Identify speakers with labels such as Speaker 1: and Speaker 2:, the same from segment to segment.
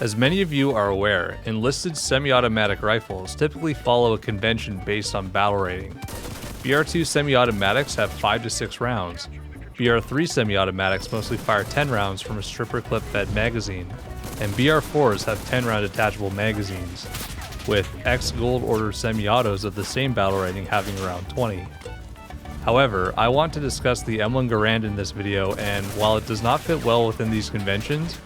Speaker 1: As many of you are aware, enlisted semi-automatic rifles typically follow a convention based on battle rating. BR2 semi-automatics have 5 to 6 rounds. BR3 semi-automatics mostly fire 10 rounds from a stripper clip-fed magazine, and BR4s have 10-round detachable magazines, with ex-Gold Order semi-autos of the same battle rating having around 20. However, I want to discuss the M1 Garand in this video, and while it does not fit well within these conventions,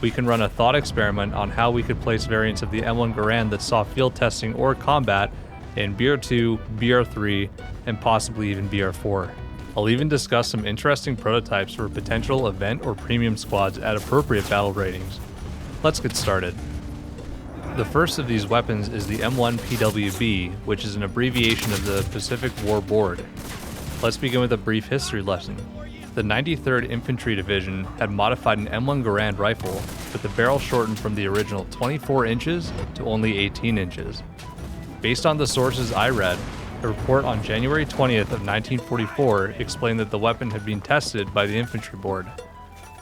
Speaker 1: we can run a thought experiment on how we could place variants of the M1 Garand that saw field testing or combat in BR2, BR3, and possibly even BR4. I'll even discuss some interesting prototypes for potential event or premium squads at appropriate battle ratings. Let's get started. The first of these weapons is the M1 PWB, which is an abbreviation of the Pacific War Board. Let's begin with a brief history lesson. The 93rd Infantry Division had modified an M1 Garand rifle with the barrel shortened from the original 24 inches to only 18 inches. Based on the sources I read, a report on January 20th of 1944 explained that the weapon had been tested by the Infantry Board.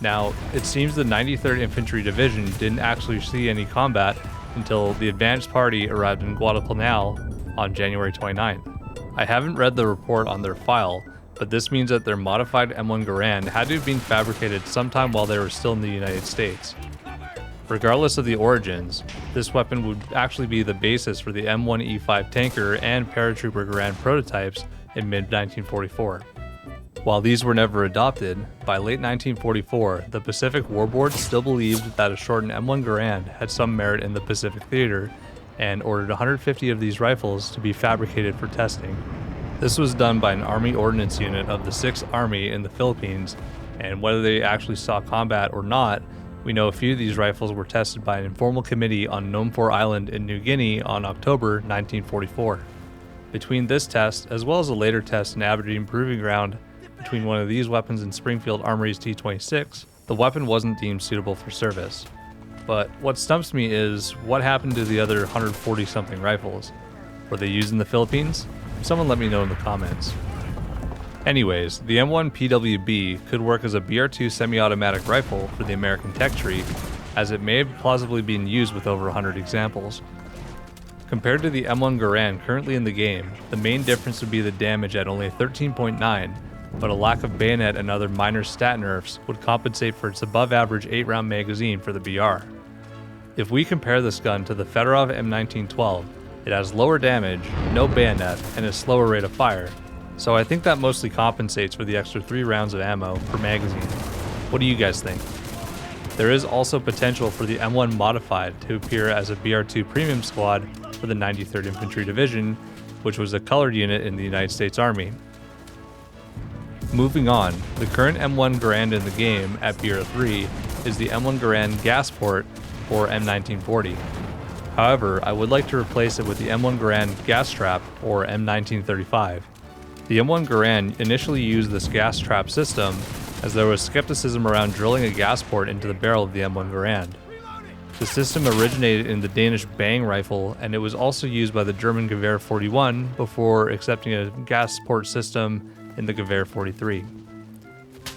Speaker 1: Now, it seems the 93rd Infantry Division didn't actually see any combat until the advance party arrived in Guadalcanal on January 29th. I haven't read the report on their file, but this means that their modified M1 Garand had to have been fabricated sometime while they were still in the United States. Regardless of the origins, this weapon would actually be the basis for the M1 E5 tanker and paratrooper Garand prototypes in mid-1944. While these were never adopted, by late 1944, the Pacific War Board still believed that a shortened M1 Garand had some merit in the Pacific theater and ordered 150 of these rifles to be fabricated for testing. This was done by an Army Ordnance Unit of the 6th Army in the Philippines, and whether they actually saw combat or not, we know a few of these rifles were tested by an informal committee on Nomfor Island in New Guinea on October 1944. Between this test, as well as a later test in Aberdeen Proving Ground between one of these weapons and Springfield Armory's T-26, the weapon wasn't deemed suitable for service. But what stumps me is, what happened to the other 140-something rifles? Were they used in the Philippines? Someone let me know in the comments. Anyways, the M1 PWB could work as a BR2 semi-automatic rifle for the American tech tree, as it may have plausibly been used with over 100 examples. Compared to the M1 Garand currently in the game, the main difference would be the damage at only 13.9, but a lack of bayonet and other minor stat nerfs would compensate for its above-average 8-round magazine for the BR. If we compare this gun to the Fedorov M1912, it has lower damage, no bayonet, and a slower rate of fire, so I think that mostly compensates for the extra 3 rounds of ammo per magazine. What do you guys think? There is also potential for the M1 Modified to appear as a BR2 premium squad for the 93rd Infantry Division, which was a colored unit in the United States Army. Moving on, the current M1 Garand in the game at BR3 is the M1 Garand Gas Port, or M1940. However, I would like to replace it with the M1 Garand Gas Trap, or M1935. The M1 Garand initially used this gas trap system as there was skepticism around drilling a gas port into the barrel of the M1 Garand. The system originated in the Danish Bang rifle, and it was also used by the German Gewehr 41 before accepting a gas port system in the Gewehr 43.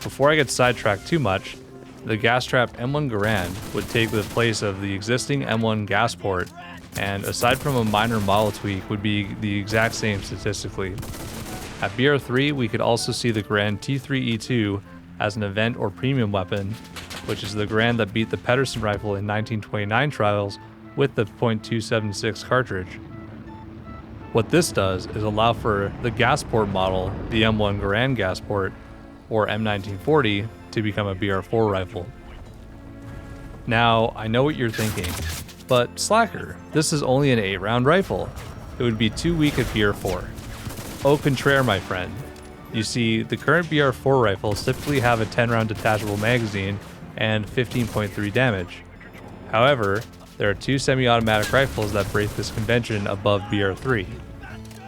Speaker 1: Before I get sidetracked too much, the gas trap M1 Garand would take the place of the existing M1 gas port, and aside from a minor model tweak, would be the exact same statistically. At BR3, we could also see the Garand T3E2 as an event or premium weapon, which is the Garand that beat the Pedersen rifle in 1929 trials with the .276 cartridge. What this does is allow for the gas port model, the M1 Garand gas port, or M1940, to become a BR4 rifle. Now, I know what you're thinking, but slacker, this is only an 8-round rifle. It would be too weak at BR4. Au contraire, my friend. You see, the current BR4 rifles typically have a 10-round detachable magazine and 15.3 damage. However, there are 2 semi-automatic rifles that break this convention above BR3.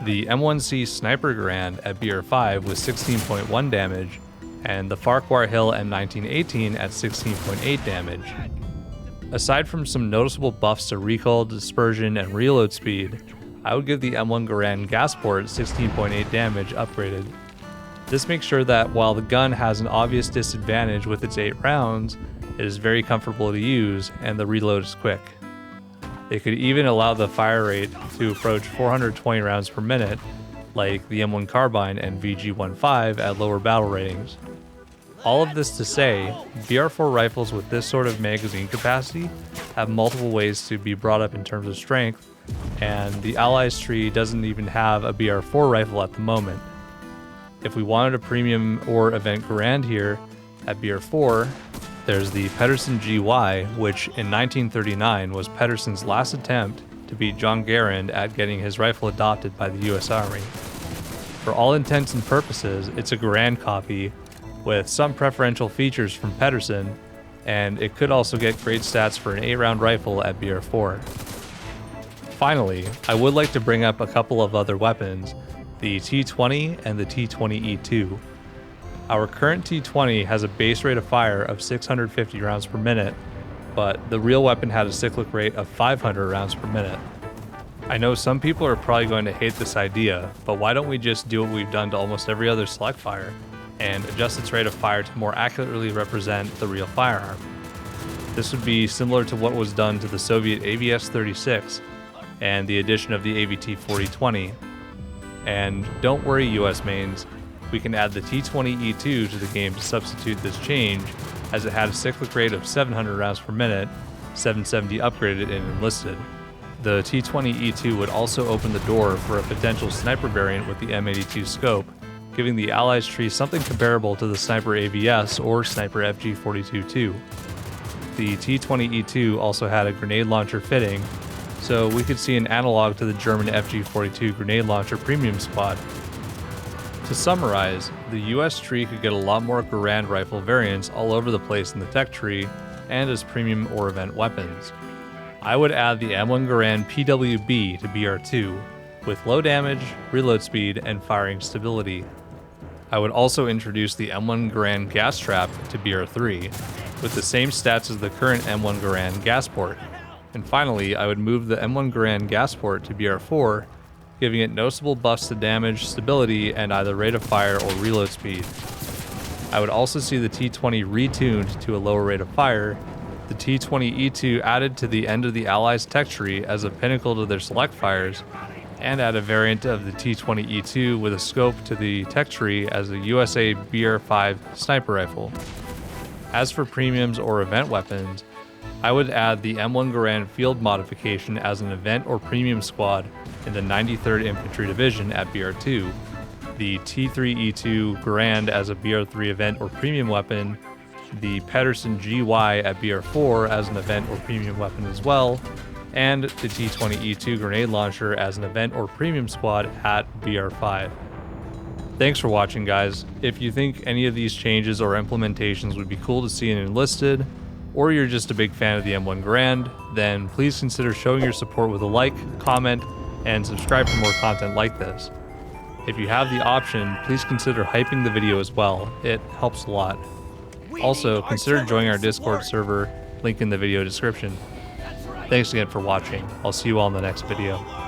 Speaker 1: The M1C Sniper Garand at BR5 with 16.1 damage, and the Farquhar Hill M1918 at 16.8 damage. Aside from some noticeable buffs to recoil, dispersion, and reload speed, I would give the M1 Garand Gas Port 16.8 damage upgraded. This makes sure that while the gun has an obvious disadvantage with its 8 rounds, It is very comfortable to use, and the reload is quick. They could even allow the fire rate to approach 420 rounds per minute, like the M1 Carbine and VG-15 at lower battle ratings. All of this to say, BR4 rifles with this sort of magazine capacity have multiple ways to be brought up in terms of strength, and the Allies tree doesn't even have a BR4 rifle at the moment. If we wanted a premium or event Garand here at BR4, there's the Pedersen GY, which in 1939 was Pedersen's last attempt to beat John Garand at getting his rifle adopted by the US Army. For all intents and purposes, it's a Garand copy with some preferential features from Pedersen, and it could also get great stats for an 8-round rifle at BR4. Finally, I would like to bring up a couple of other weapons, the T20 and the T3E2. Our current T20 has a base rate of fire of 650 rounds per minute, but the real weapon had a cyclic rate of 500 rounds per minute. I know some people are probably going to hate this idea, but why don't we just do what we've done to almost every other select fire and adjust its rate of fire to more accurately represent the real firearm? This would be similar to what was done to the Soviet AVS-36 and the addition of the AVT-4020. And don't worry, US mains, we can add the T3E2 to the game to substitute this change, as it had a cyclic rate of 700 rounds per minute, 770 upgraded in Enlisted. The T3E2 would also open the door for a potential sniper variant with the M82 scope, giving the Allies tree something comparable to the Sniper AVS or Sniper FG42-2. The T3E2 also had a grenade launcher fitting, so we could see an analog to the German FG42 grenade launcher premium squad. To summarize, the US tree could get a lot more Garand rifle variants all over the place in the tech tree and as premium or event weapons. I would add the M1 Garand PWB to BR2 with low damage, reload speed, and firing stability. I would also introduce the M1 Garand Gas Trap to BR3 with the same stats as the current M1 Garand Gas Port. And finally, I would move the M1 Garand Gas Port to BR4, giving it noticeable buffs to damage, stability, and either rate of fire or reload speed. I would also see the T20 retuned to a lower rate of fire, the T3E2 added to the end of the Allies tech tree as a pinnacle to their select fires, and add a variant of the T3E2 with a scope to the tech tree as a USA BR5 sniper rifle. As for premiums or event weapons, I would add the M1 Garand Field Modification as an event or premium squad in the 93rd Infantry Division at BR2, the T3E2 Garand as a BR3 event or premium weapon, the Pedersen GY at BR4 as an event or premium weapon as well, and the T3E2 grenade launcher as an event or premium squad at BR5. Thanks for watching, guys. If you think any of these changes or implementations would be cool to see in Enlisted, or you're just a big fan of the M1 Garand, then please consider showing your support with a like, comment, and subscribe for more content like this. If you have the option, please consider hyping the video as well. It helps a lot. Also, consider joining our Discord server, link in the video description. Thanks again for watching. I'll see you all in the next video.